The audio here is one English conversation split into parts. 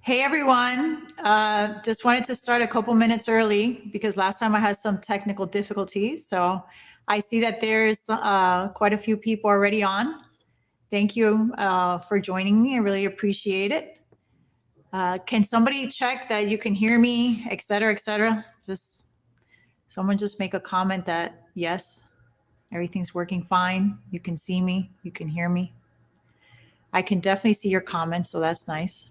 Hey everyone, just wanted to start a couple minutes early because last time I had some technical difficulties. So I see that there's quite a few people already on. Thank you for joining me. I really appreciate it. Can somebody check that you can hear me, et cetera, et cetera? Someone just make a comment that yes, everything's working fine. You can see me, you can hear me. I can definitely see your comments, so that's nice.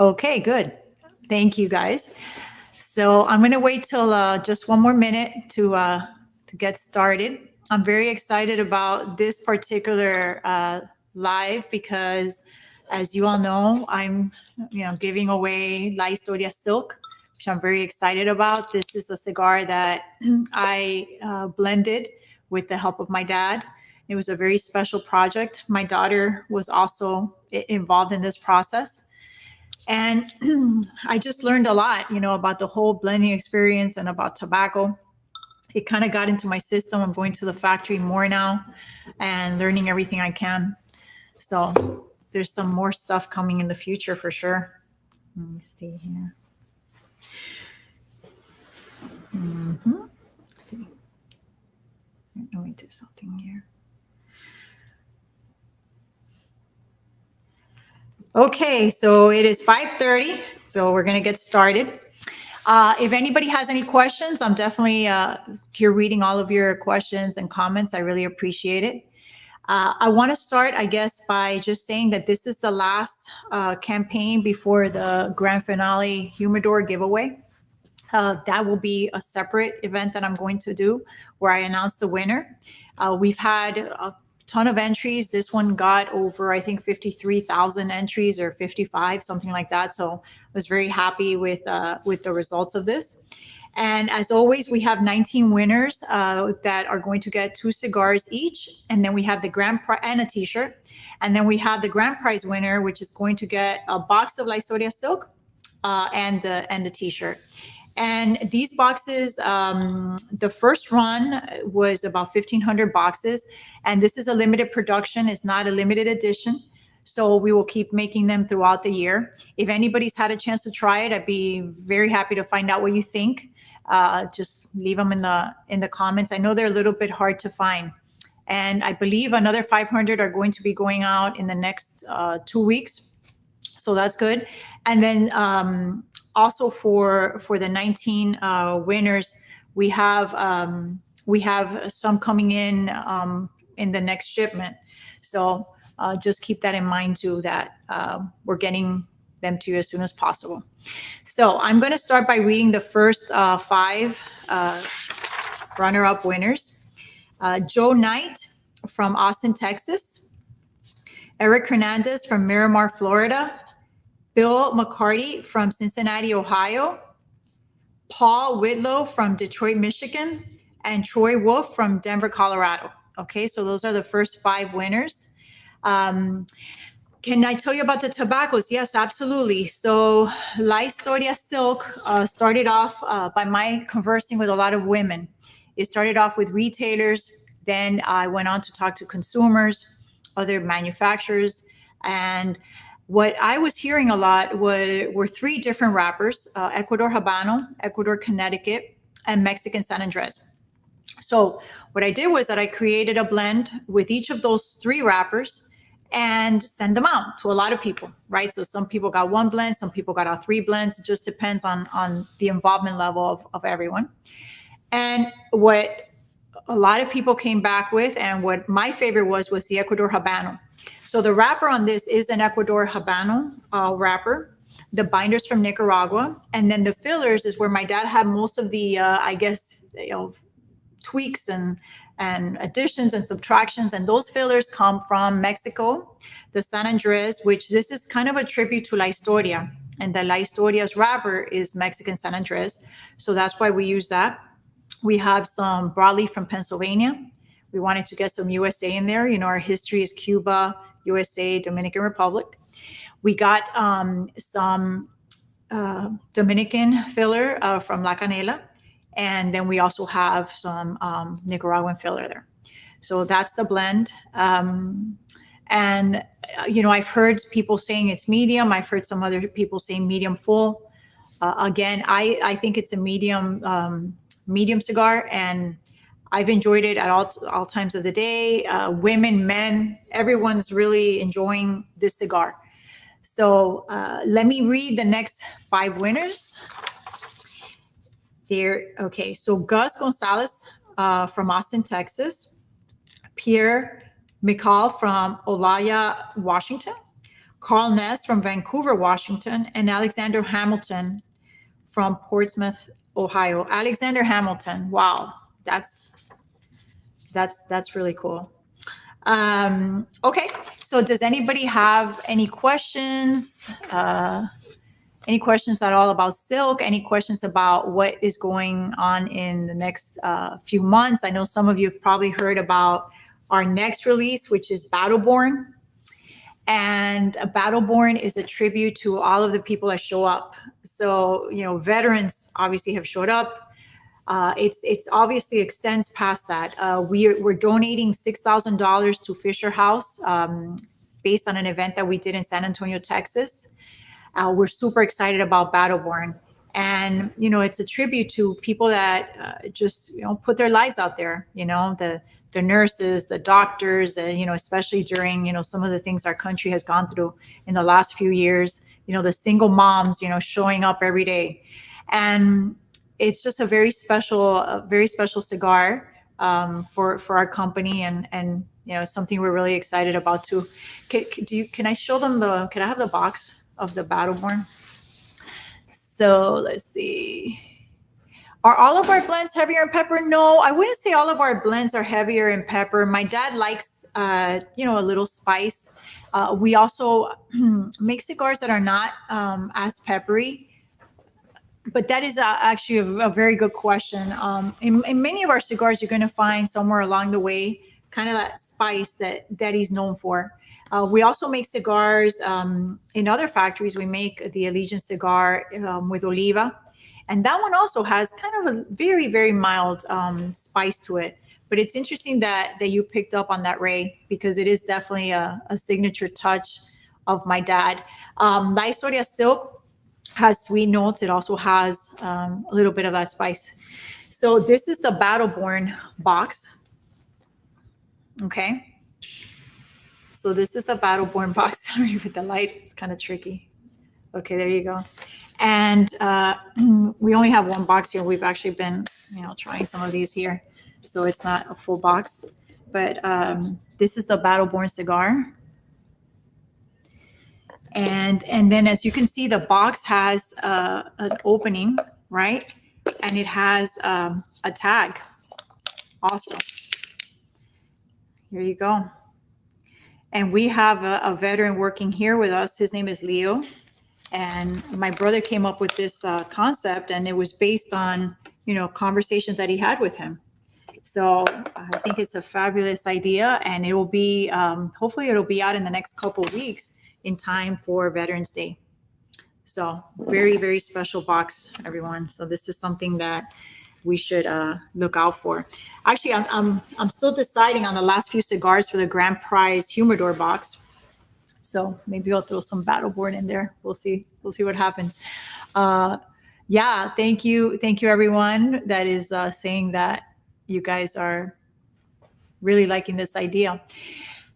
Okay, good. Thank you, guys. So I'm going to wait till just one more minute to get started. I'm very excited about this particular live because, as you all know, I'm giving away La Historia Silk, which I'm very excited about. This is a cigar that I blended with the help of my dad. It was a very special project. My daughter was also involved in this process. And I just learned a lot, about the whole blending experience and about tobacco. It kind of got into my system. I'm going to the factory more now and learning everything I can. So there's some more stuff coming in the future for sure. Let me see here. Let's see. Let me do something here. Okay, so it is 5:30, so we're going to get started. If anybody has any questions, I'm definitely here reading all of your questions and comments. I really appreciate it. I want to start, I guess, by just saying that this is the last campaign before the grand finale humidor giveaway. That will be a separate event that I'm going to do where I announce the winner. We've had a ton of entries. This one got over, I think, 53,000 entries or 55, something like that. So I was very happy with the results of this. And as always, we have 19 winners that are going to get 2 cigars each. And then we have the grand prize and a t-shirt. And then we have the grand prize winner, which is going to get a box of La Historia Silk and the t-shirt. And these boxes, the first run was about 1,500 boxes. And this is a limited production. It's not a limited edition. So we will keep making them throughout the year. If anybody's had a chance to try it, I'd be very happy to find out what you think. Just leave them in the comments. I know they're a little bit hard to find. And I believe another 500 are going to be going out in the next 2 weeks. So that's good. And then also for the 19 winners, we have some coming in the next shipment. So just keep that in mind too, that we're getting them to you as soon as possible. So I'm going to start by reading the first 5 runner-up winners. Joe Knight from Austin, Texas. Eric Hernandez from Miramar, Florida. Bill McCarty from Cincinnati, Ohio. Paul Whitlow from Detroit, Michigan. And Troy Wolf from Denver, Colorado. Okay, so those are the first 5 winners. Can I tell you about the tobaccos? Yes, absolutely. So La Historia Silk started off by my conversing with a lot of women. It started off with retailers. Then I went on to talk to consumers, other manufacturers. And what I was hearing a lot were 3 different wrappers, Ecuador Habano, Ecuador Connecticut, and Mexican San Andres. So what I did was that I created a blend with each of those 3 wrappers and send them out to a lot of people, right? So some people got 1 blend, some people got out 3 blends. It just depends on the involvement level of everyone. And what a lot of people came back with, and what my favorite was the Ecuador Habano. So the wrapper on this is an Ecuador Habano wrapper. The binder's from Nicaragua. And then the fillers is where my dad had most of the, I guess, tweaks and additions and subtractions. And those fillers come from Mexico, the San Andres, which this is kind of a tribute to La Historia. And the La Historia's wrapper is Mexican San Andres. So that's why we use that. We have some broadleaf from Pennsylvania. We wanted to get some USA in there. Our history is Cuba, USA, Dominican Republic. We got some Dominican filler from La Canela. And then we also have some Nicaraguan filler there. So that's the blend. And, I've heard people saying it's medium. I've heard some other people saying medium full. Again, I think it's a medium cigar, and I've enjoyed it at all times of the day. Women, men, everyone's really enjoying this cigar. So let me read the next 5 winners. Okay, so Gus Gonzalez from Austin, Texas. Pierre McCall from Olaya, Washington. Carl Ness from Vancouver, Washington. And Alexander Hamilton from Portsmouth, Ohio. Alexander Hamilton, wow, that's really cool. Okay, so does anybody have any questions? Any questions at all about silk? Any questions about what is going on in the next few months? I know some of you have probably heard about our next release, which is Battleborn. And Battleborn is a tribute to all of the people that show up. So, veterans obviously have showed up. It's obviously extends past that. We're donating $6,000 to Fisher House based on an event that we did in San Antonio, Texas. We're super excited about Battleborn. And, it's a tribute to people that just, put their lives out there, the nurses, the doctors, especially during, some of the things our country has gone through in the last few years, the single moms, showing up every day. And it's just a very special cigar for our company, and something we're really excited about too. Can I show them can I have the box of the Battleborn? So let's see. Are all of our blends heavier in pepper? No, I wouldn't say all of our blends are heavier in pepper. My dad likes, a little spice. We also make cigars that are not as peppery. But that is actually a very good question. In many of our cigars, you're going to find somewhere along the way kind of that spice that he's known for. We also make cigars in other factories. We make the Allegiance cigar with Oliva. And that one also has kind of a very, very mild spice to it. But it's interesting that you picked up on that, Ray, because it is definitely a signature touch of my dad. La Historia Silk has sweet notes. It also has a little bit of that spice. So this is the Battleborn box. Okay. So this is the Battleborn box. Sorry with the light, it's kind of tricky. Okay, there you go. And we only have one box here. We've actually been, trying some of these here. So it's not a full box. But this is the Battleborn cigar. And then as you can see, the box has an opening, right? And it has a tag also. Here you go. And we have a veteran working here with us. His name is Leo. And my brother came up with this concept, and it was based on, conversations that he had with him. So I think it's a fabulous idea, and it will be, hopefully it'll be out in the next couple of weeks in time for Veterans Day. So very, very special box, everyone. So this is something that we should look out for. Actually, I'm still deciding on the last few cigars for the Grand Prize Humidor box. So maybe I'll throw some Battleborn in there. We'll see what happens. Yeah, thank you, everyone that is saying that you guys are really liking this idea.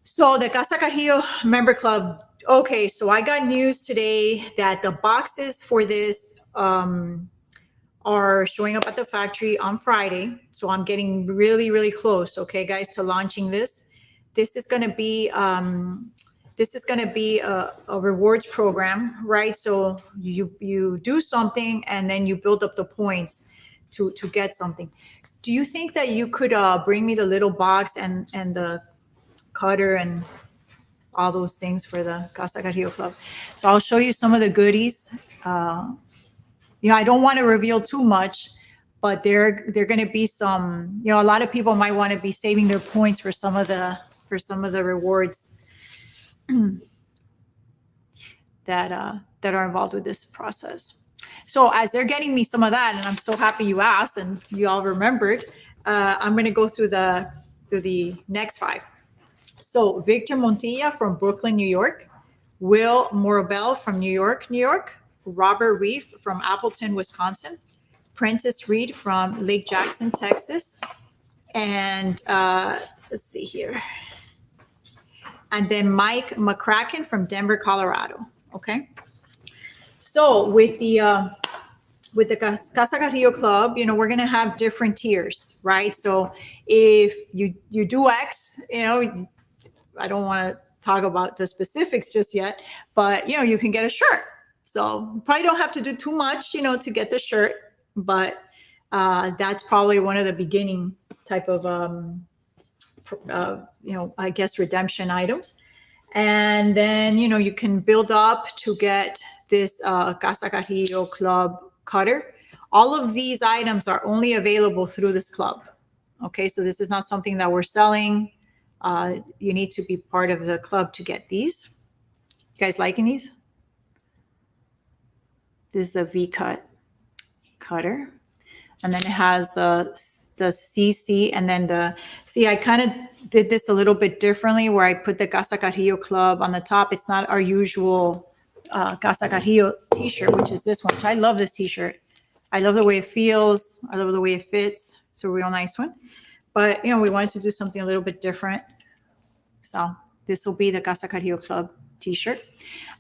So the Casa Carrillo member club. Okay, so I got news today that the boxes for this are showing up at the factory on Friday. So I'm getting really, really close, okay, guys, to launching this. This is going to be a rewards program, right? So you do something and then you build up the points to get something. Do you think that you could bring me the little box and the cutter and all those things for the Casa Carrillo Club? So I'll show you some of the goodies. I don't want to reveal too much, but there going to be some, a lot of people might want to be saving their points for some of the rewards that are involved with this process. So as they're getting me some of that, and I'm so happy you asked and you all remembered, I'm going to go through the next 5. So Victor Montilla from Brooklyn, New York. Will Morabel from New York, New York. Robert Reef from Appleton, Wisconsin. Prentice Reed from Lake Jackson, Texas. And let's see here. And then Mike McCracken from Denver, Colorado. Okay. So with the Casa Carrillo Club, we're going to have different tiers, right? So if you do X, I don't want to talk about the specifics just yet, but you can get a shirt. So you probably don't have to do too much, to get the shirt, but that's probably one of the beginning type of, I guess redemption items. And then, you can build up to get this Casa Carrillo Club cutter. All of these items are only available through this club. Okay, so this is not something that we're selling. You need to be part of the club to get these. You guys liking these? This is the V-cut cutter. And then it has the CC, and then I kind of did this a little bit differently where I put the Casa Carrillo Club on the top. It's not our usual Casa Carrillo t-shirt, which is this one. I love this t-shirt. I love the way it feels. I love the way it fits. It's a real nice one. But, we wanted to do something a little bit different. So this will be the Casa Carrillo Club t-shirt.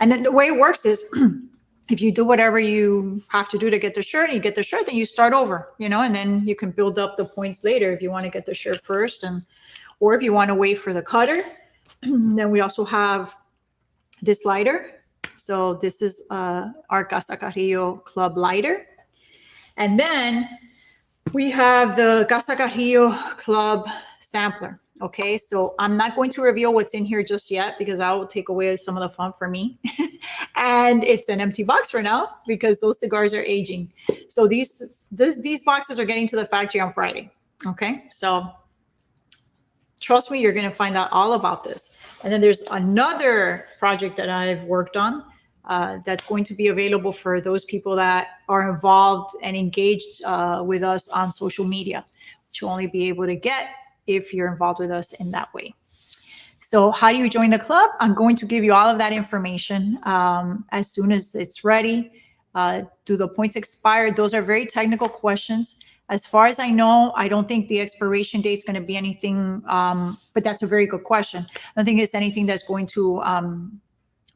And then the way it works is if you do whatever you have to do to get the shirt, and you get the shirt, then you start over, and then you can build up the points later if you want to get the shirt first, or if you want to wait for the cutter. Then we also have this lighter. So this is our Casa Carrillo Club lighter. And then we have the Casa Carrillo Club sampler. Okay, so I'm not going to reveal what's in here just yet because that will take away some of the fun for me. And it's an empty box for now because those cigars are aging. So these boxes are getting to the factory on Friday. Okay, so trust me, you're going to find out all about this. And then there's another project that I've worked on that's going to be available for those people that are involved and engaged with us on social media, which you'll only be able to get if you're involved with us in that way. So how do you join the club? I'm going to give you all of that information as soon as it's ready. Do the points expire? Those are very technical questions. As far as I know, I don't think the expiration date is going to be anything, but that's a very good question. I don't think it's anything that's going to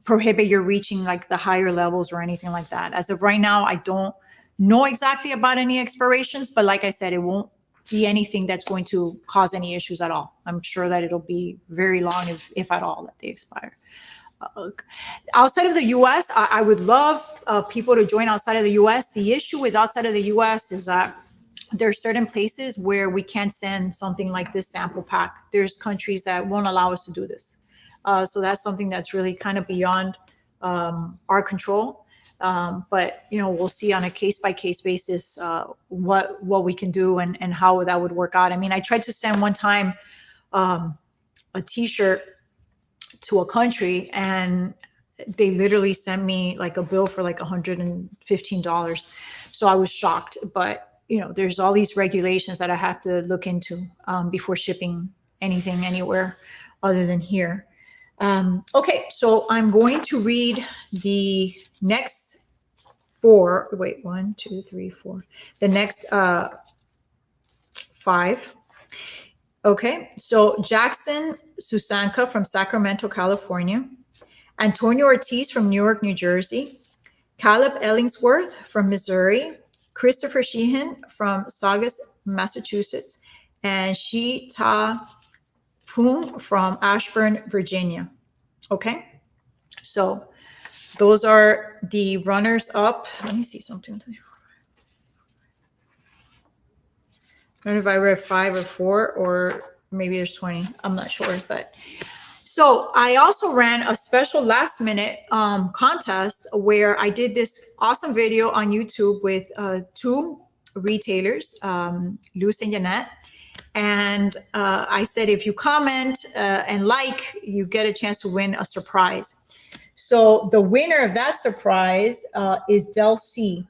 prohibit your reaching like the higher levels or anything like that. As of right now, I don't know exactly about any expirations, but like I said, it won't be anything that's going to cause any issues at all. I'm sure that it'll be very long, if at all, that they expire. Outside of the U.S., I would love people to join outside of the U.S. The issue with outside of the U.S. is that there are certain places where we can't send something like this sample pack. There's countries that won't allow us to do this. So that's something that's really kind of beyond our control. But we'll see on a case-by-case basis what we can do and how that would work out. I mean, I tried to send one time a T-shirt to a country, and they literally sent me like a bill for like $115. So I was shocked. But there's all these regulations that I have to look into before shipping anything anywhere other than here. Okay, so I'm going to read the next four. Wait, 1, 2, 3, 4. The next 5. Okay, so Jackson Susanka from Sacramento, California. Antonio Ortiz from Newark, New Jersey. Caleb Ellingsworth from Missouri. Christopher Sheehan from Saugus, Massachusetts. And Shi Ta Poon from Ashburn, Virginia. Okay, so those are the runners up. Let me see something. I don't know if I read 5 or 4, or maybe there's 20. I'm not sure. But so I also ran a special last minute contest where I did this awesome video on YouTube with 2 retailers, Luz and Jeanette. And I said, if you comment and like, you get a chance to win a surprise. So the winner of that surprise is Del C.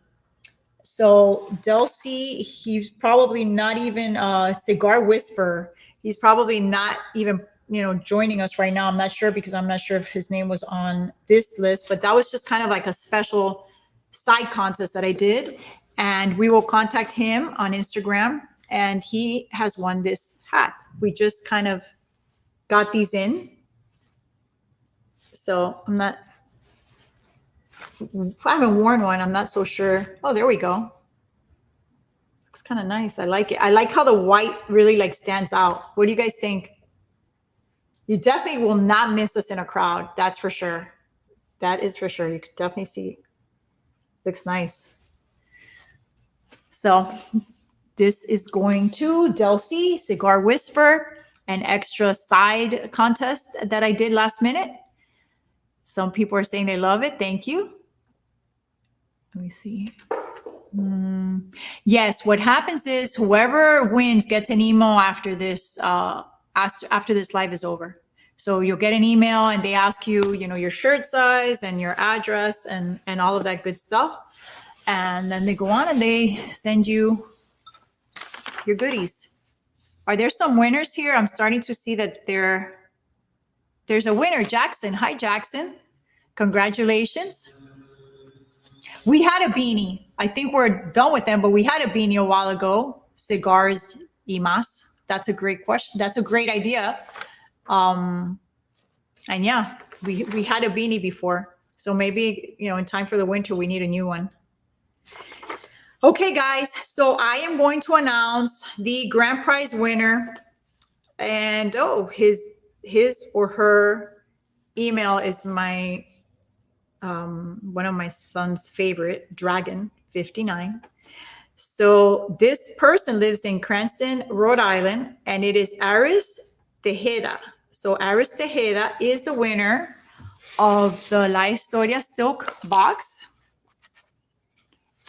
So Del C, he's probably not even a cigar whisperer. He's probably not even joining us right now. I'm not sure because I'm not sure if his name was on this list, but that was just kind of like a special side contest that I did. And we will contact him on Instagram, and he has won this hat. We just kind of got these in. So I haven't worn one. I'm not so sure. Oh, there we go. Looks kind of nice. I like it. I like how the white really like stands out. What do you guys think? You definitely will not miss us in a crowd. That's for sure. That is for sure. You could definitely see. Looks nice. So this is going to Delcy, Cigar Whisper, an extra side contest that I did last minute. Some people are saying they love it. Thank you. Let me see. Yes, what happens is whoever wins gets an email after this after this live is over. So you'll get an email and they ask you, your shirt size and your address and all of that good stuff. And then they go on and they send you your goodies. Are there some winners here? I'm starting to see that there's a winner, Jackson. Hi, Jackson. Congratulations. We had a beanie. I think we're done with them, but we had a beanie a while ago. Cigars Imas. That's a great question. That's a great idea. And yeah, we had a beanie before. So maybe, in time for the winter, we need a new one. Okay, guys. So I am going to announce the grand prize winner. And his or her email is my one of my son's favorite, Dragon 59. So this person lives in Cranston, Rhode Island, and it is Aris Tejeda. So Aris Tejeda is the winner of the La Historia silk box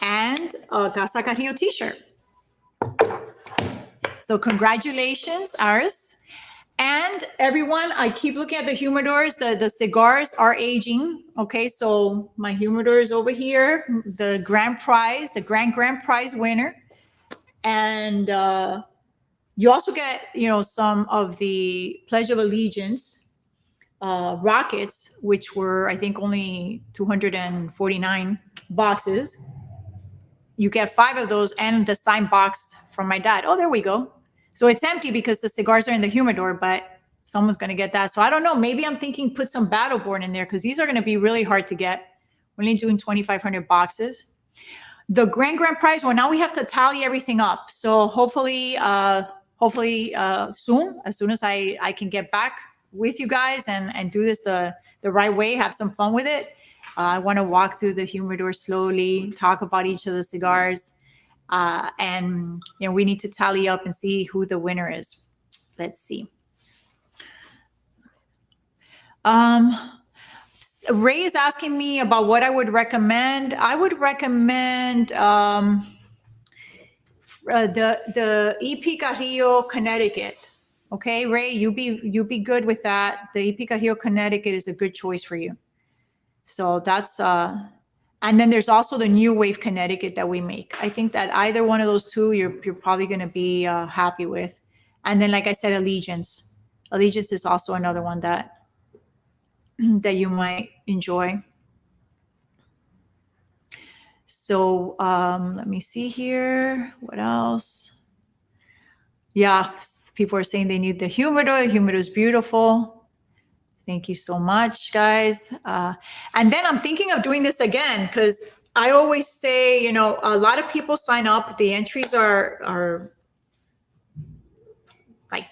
and a Casa Carrillo t-shirt. So congratulations, Aris. And everyone, I keep looking at the humidors. The cigars are aging. Okay, so my humidor is over here. The grand prize, the grand prize winner. And you also get, some of the Pledge of Allegiance rockets, which were, I think, only 249 boxes. You get 5 of those and the signed box from my dad. Oh, there we go. So it's empty because the cigars are in the humidor, but someone's going to get that. So I don't know. Maybe I'm thinking put some Battleborn in there because these are going to be really hard to get. We're only doing 2,500 boxes. The grand prize, well, now we have to tally everything up. So hopefully soon, as soon as I can get back with you guys and do this the right way, have some fun with it. I want to walk through the humidor slowly, talk about each of the cigars. And we need to tally up and see who the winner is. Let's see. Ray is asking me about what I would recommend. I would recommend the EP Carrillo Connecticut. Okay, Ray, you be good with that. The EP Carrillo Connecticut is a good choice for you. So that's and then there's also the New Wave Connecticut that we make. I think that either one of those two, you're probably going to be happy with. And then, like I said, Allegiance. Allegiance is also another one that you might enjoy. So let me see here. What else? Yeah, people are saying they need the humidor. The humidor is beautiful. Thank you so much, guys. And then I'm thinking of doing this again because I always say, a lot of people sign up. The entries are like,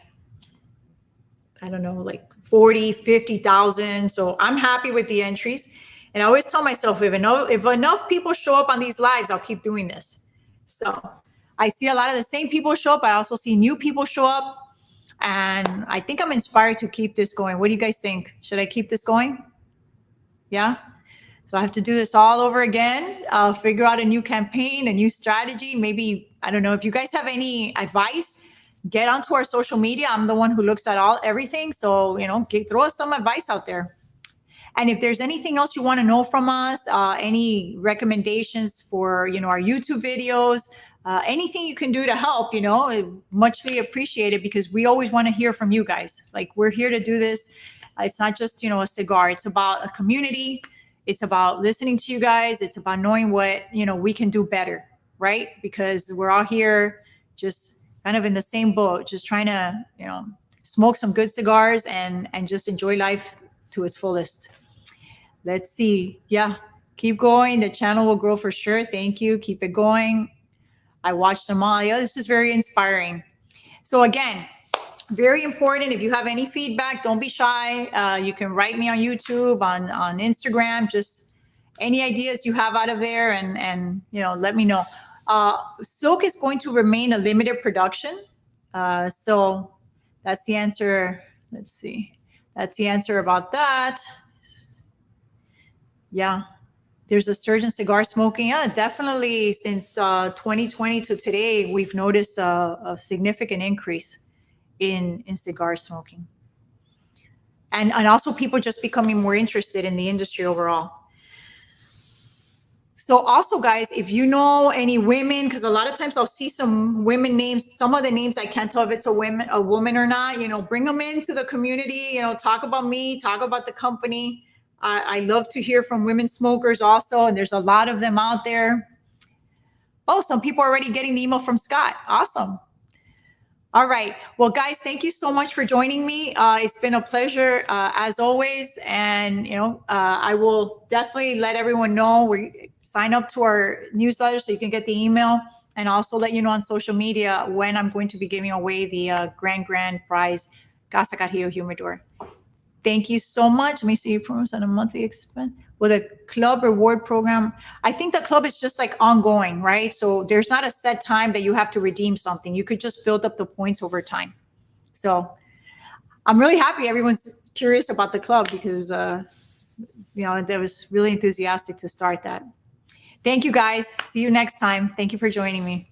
I don't know, like 40, 50,000. So I'm happy with the entries. And I always tell myself, if enough people show up on these lives, I'll keep doing this. So I see a lot of the same people show up. I also see new people show up. And I think I'm inspired to keep this going. What do you guys think? Should I keep this going? Yeah? So I have to do this all over again, figure out a new campaign, a new strategy. Maybe, I don't know, if you guys have any advice, get onto our social media. I'm the one who looks at everything. So, throw us some advice out there. And if there's anything else you want to know from us, any recommendations for, our YouTube videos, anything you can do to help, muchly appreciated, because we always want to hear from you guys. Like, we're here to do this. It's not just, a cigar. It's about a community. It's about listening to you guys. It's about knowing what, we can do better, right? Because we're all here just kind of in the same boat, just trying to, smoke some good cigars and just enjoy life to its fullest. Let's see. Yeah, keep going. The channel will grow for sure. Thank you. Keep it going. I watched them all. Yeah, this is very inspiring. So again, very important. If you have any feedback, don't be shy. You can write me on YouTube, on Instagram, just any ideas you have out of there, and let me know. Silk is going to remain a limited production. So that's the answer. Let's see. That's the answer about that. Yeah. There's a surge in cigar smoking. Yeah, definitely. Since 2020 to today, we've noticed a significant increase in cigar smoking. And also people just becoming more interested in the industry overall. So also, guys, if you know any women, because a lot of times I'll see some women names, some of the names I can't tell if it's a woman or not, bring them into the community, talk about me, talk about the company. I love to hear from women smokers also, and there's a lot of them out there. Oh, some people are already getting the email from Scott. Awesome. All right. Well, guys, thank you so much for joining me. It's been a pleasure, as always. And, I will definitely let everyone know. We sign up to our newsletter so you can get the email, and also let you know on social media when I'm going to be giving away the grand prize Casa Carrillo Humidor. Thank you so much. Let me see your programs on a monthly expense. Well, the club reward program, I think the club is just like ongoing, right? So there's not a set time that you have to redeem something. You could just build up the points over time. So I'm really happy everyone's curious about the club, because, they was really enthusiastic to start that. Thank you, guys. See you next time. Thank you for joining me.